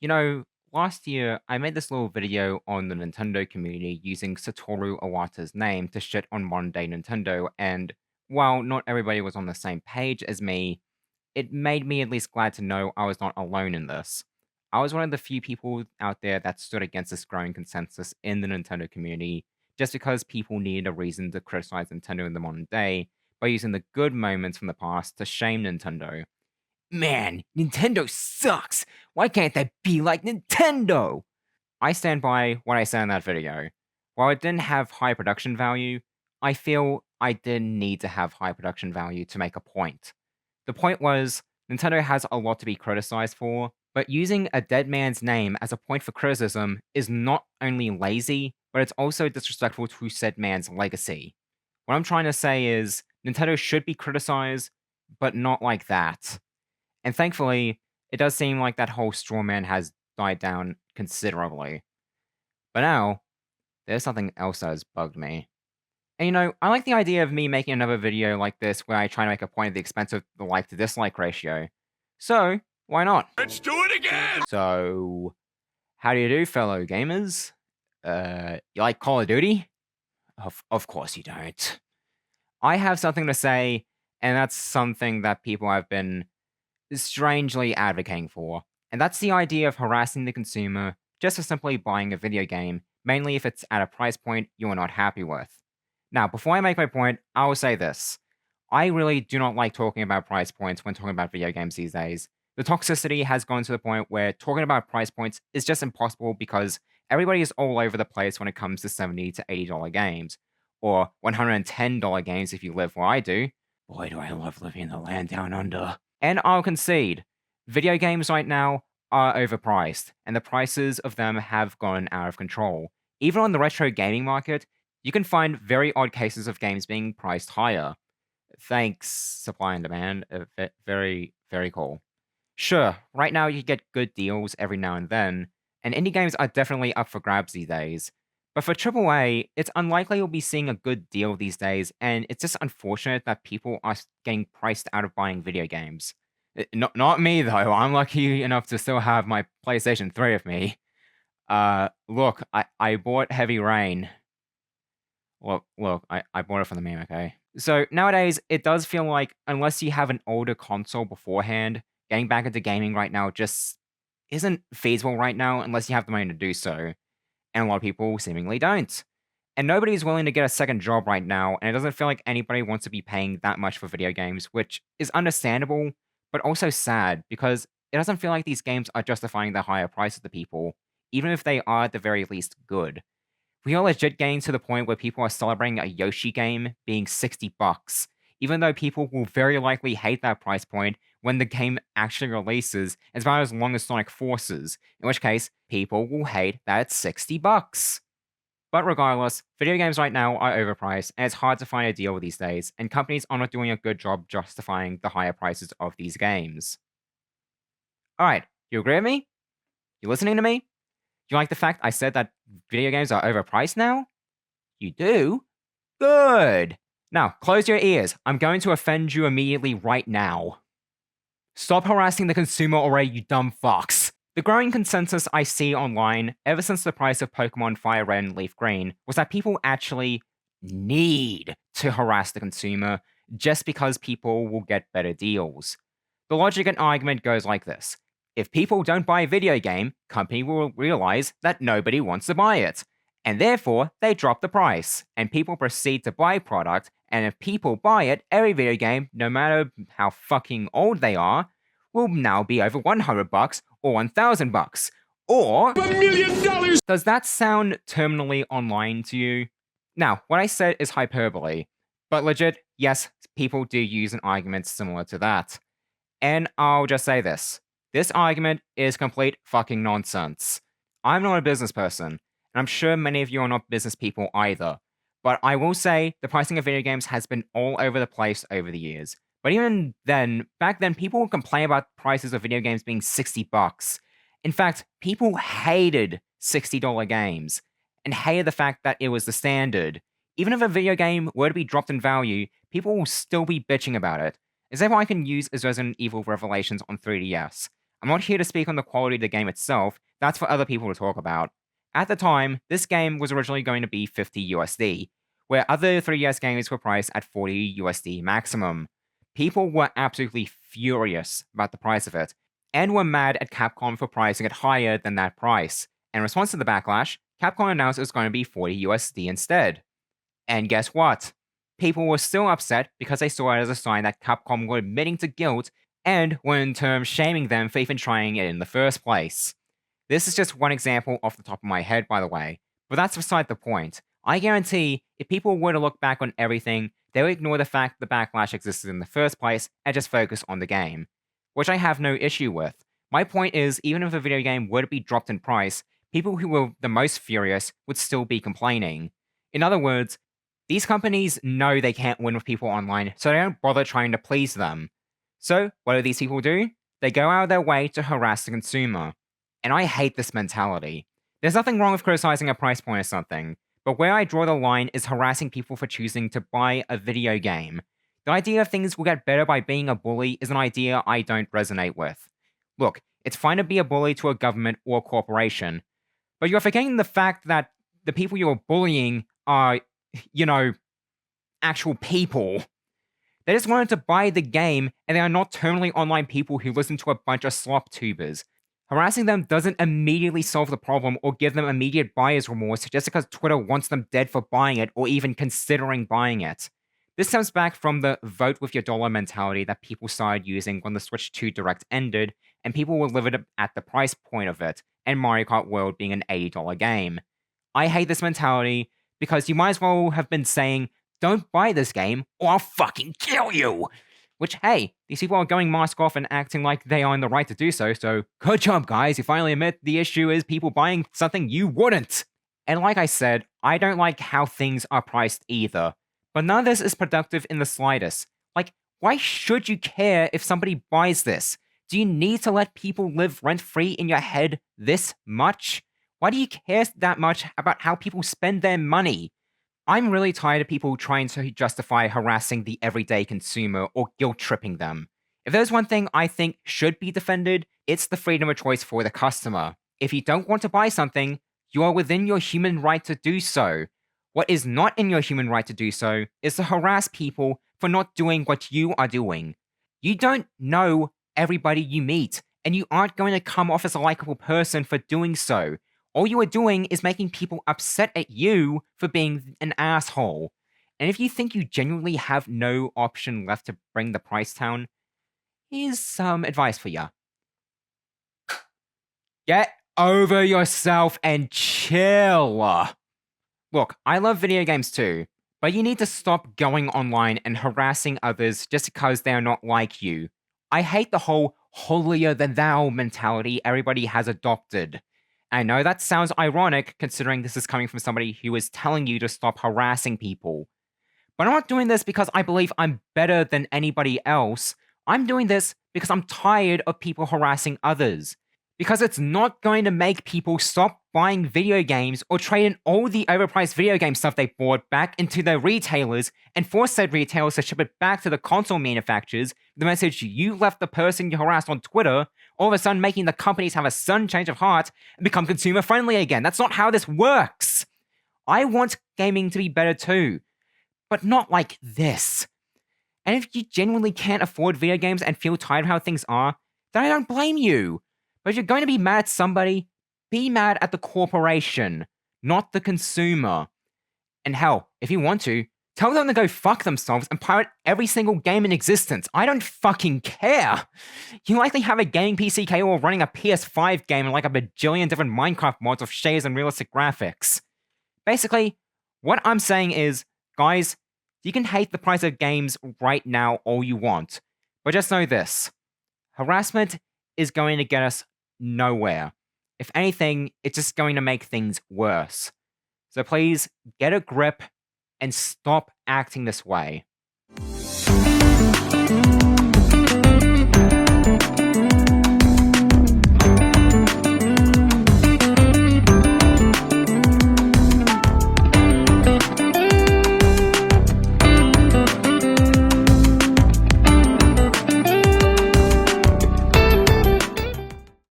You know, last year I made this little video on the Nintendo community using Satoru Iwata's name to shit on modern day Nintendo, and while not everybody was on the same page as me, it made me at least glad to know I was not alone in this. I was one of the few people out there that stood against this growing consensus in the Nintendo community just because people needed a reason to criticize Nintendo in the modern day by using the good moments from the past to shame Nintendo. Man, Nintendo sucks! Why can't they be like Nintendo? I stand by what I said in that video. While it didn't have high production value, I feel I didn't need to have high production value to make a point. The point was, Nintendo has a lot to be criticized for, but using a dead man's name as a point for criticism is not only lazy, but it's also disrespectful to said man's legacy. What I'm trying to say is, Nintendo should be criticized, but not like that. And thankfully, it does seem like that whole straw man has died down considerably. But now, there's something else that has bugged me. And I like the idea of me making another video like this where I try to make a point at the expense of the like to dislike ratio. So, why not? Let's do it again! So, how do you do, fellow gamers? You like Call of Duty? Of course you don't. I have something to say, and that's something that people have been strangely advocating for, and that's the idea of harassing the consumer just for simply buying a video game, mainly if it's at a price point you're not happy with. Now, before I make my point, I will say this. I really do not like talking about price points when talking about video games these days. The toxicity has gone to the point where talking about price points is just impossible because everybody is all over the place when it comes to $70 to $80 games, or $110 games if you live where I do. Boy, do I love living in the land down under. And I'll concede, video games right now are overpriced, and the prices of them have gone out of control. Even on the retro gaming market, you can find very odd cases of games being priced higher. Thanks, supply and demand. Very, very cool. Sure, right now you get good deals every now and then, and indie games are definitely up for grabs these days. But for AAA, it's unlikely you'll be seeing a good deal these days, and it's just unfortunate that people are getting priced out of buying video games. Not me, though. I'm lucky enough to still have my PlayStation 3 with me. Look, I bought Heavy Rain. Look, I bought it from the meme, okay? So nowadays, it does feel like unless you have an older console beforehand, getting back into gaming right now just isn't feasible right now unless you have the money to do so. And a lot of people seemingly don't. And nobody's willing to get a second job right now, and it doesn't feel like anybody wants to be paying that much for video games, which is understandable, but also sad because it doesn't feel like these games are justifying the higher prices to people, even if they are at the very least good. We are legit getting to the point where people are celebrating a Yoshi game being $60, even though people will very likely hate that price point when the game actually releases as far as long as Sonic Forces, in which case, people will hate that it's $60. But regardless, video games right now are overpriced, and it's hard to find a deal these days, and companies are not doing a good job justifying the higher prices of these games. Alright, you agree with me? You listening to me? You like the fact I said that video games are overpriced now? You do? Good! Now, close your ears. I'm going to offend you immediately right now. Stop harassing the consumer already, you dumb fucks. The growing consensus I see online, ever since the price of Pokemon Fire Red and Leaf Green, was that people actually need to harass the consumer just because people will get better deals. The logic and argument goes like this. If people don't buy a video game, company will realize that nobody wants to buy it, and therefore they drop the price, and people proceed to buy product, and if people buy it, every video game, no matter how fucking old they are, will now be over $100 or $1,000. Or $1,000,000! Does that sound terminally online to you? Now, what I said is hyperbole, but legit, yes, people do use an argument similar to that. And I'll just say this. This argument is complete fucking nonsense. I'm not a business person, and I'm sure many of you are not business people either. But I will say the pricing of video games has been all over the place over the years. But even then, back then, people would complain about prices of video games being $60. In fact, people hated $60 games, and hated the fact that it was the standard. Even if a video game were to be dropped in value, people will still be bitching about it. Example I can use is Resident Evil Revelations on 3DS. I'm not here to speak on the quality of the game itself, that's for other people to talk about. At the time, this game was originally going to be 50 USD, where other 3DS games were priced at 40 USD maximum. People were absolutely furious about the price of it, and were mad at Capcom for pricing it higher than that price. In response to the backlash, Capcom announced it was going to be 40 USD instead. And guess what? People were still upset because they saw it as a sign that Capcom were admitting to guilt and were in turn shaming them for even trying it in the first place. This is just one example off the top of my head, by the way, but that's beside the point. I guarantee if people were to look back on everything, they would ignore the fact the backlash existed in the first place and just focus on the game, which I have no issue with. My point is, even if a video game were to be dropped in price, people who were the most furious would still be complaining. In other words, these companies know they can't win with people online, so they don't bother trying to please them. So, what do these people do? They go out of their way to harass the consumer. And I hate this mentality. There's nothing wrong with criticizing a price point or something, but where I draw the line is harassing people for choosing to buy a video game. The idea of things will get better by being a bully is an idea I don't resonate with. Look, it's fine to be a bully to a government or a corporation, but you're forgetting the fact that the people you're bullying are, actual people. They just wanted to buy the game, and they are not totally online people who listen to a bunch of slop tubers. Harassing them doesn't immediately solve the problem or give them immediate buyer's remorse just because Twitter wants them dead for buying it or even considering buying it. This stems back from the vote with your dollar mentality that people started using when the Switch 2 Direct ended, and people were livid at the price point of it, and Mario Kart World being an $80 game. I hate this mentality because you might as well have been saying, don't buy this game or I'll fucking kill you! Which, hey, these people are going mask off and acting like they are in the right to do so, so good job, guys. You finally admit the issue is people buying something you wouldn't. And like I said, I don't like how things are priced either. But none of this is productive in the slightest. Like, why should you care if somebody buys this? Do you need to let people live rent-free in your head this much? Why do you care that much about how people spend their money? I'm really tired of people trying to justify harassing the everyday consumer or guilt-tripping them. If there's one thing I think should be defended, it's the freedom of choice for the customer. If you don't want to buy something, you are within your human right to do so. What is not in your human right to do so is to harass people for not doing what you are doing. You don't know everybody you meet, and you aren't going to come off as a likable person for doing so. All you are doing is making people upset at you for being an asshole. And if you think you genuinely have no option left to bring the price down, here's some advice for you. Get over yourself and chill. Look, I love video games too, but you need to stop going online and harassing others just because they are not like you. I hate the whole holier than thou mentality everybody has adopted. I know that sounds ironic considering this is coming from somebody who is telling you to stop harassing people. But I'm not doing this because I believe I'm better than anybody else. I'm doing this because I'm tired of people harassing others. Because it's not going to make people stop buying video games or trade in all the overpriced video game stuff they bought back into their retailers and force said retailers to ship it back to the console manufacturers, the message you left the person you harassed on Twitter, all of a sudden making the companies have a sudden change of heart and become consumer friendly again. That's not how this works. I want gaming to be better too, but not like this. And if you genuinely can't afford video games and feel tired of how things are, then I don't blame you. But if you're going to be mad at somebody, be mad at the corporation, not the consumer. And hell, if you want to, tell them to go fuck themselves and pirate every single game in existence. I don't fucking care. You likely have a gaming PC capable of running a PS5 game and like a bajillion different Minecraft mods with shaders and realistic graphics. Basically, what I'm saying is, guys, you can hate the price of games right now all you want, but just know this. Harassment is going to get us nowhere. If anything, it's just going to make things worse. So please, get a grip and stop acting this way.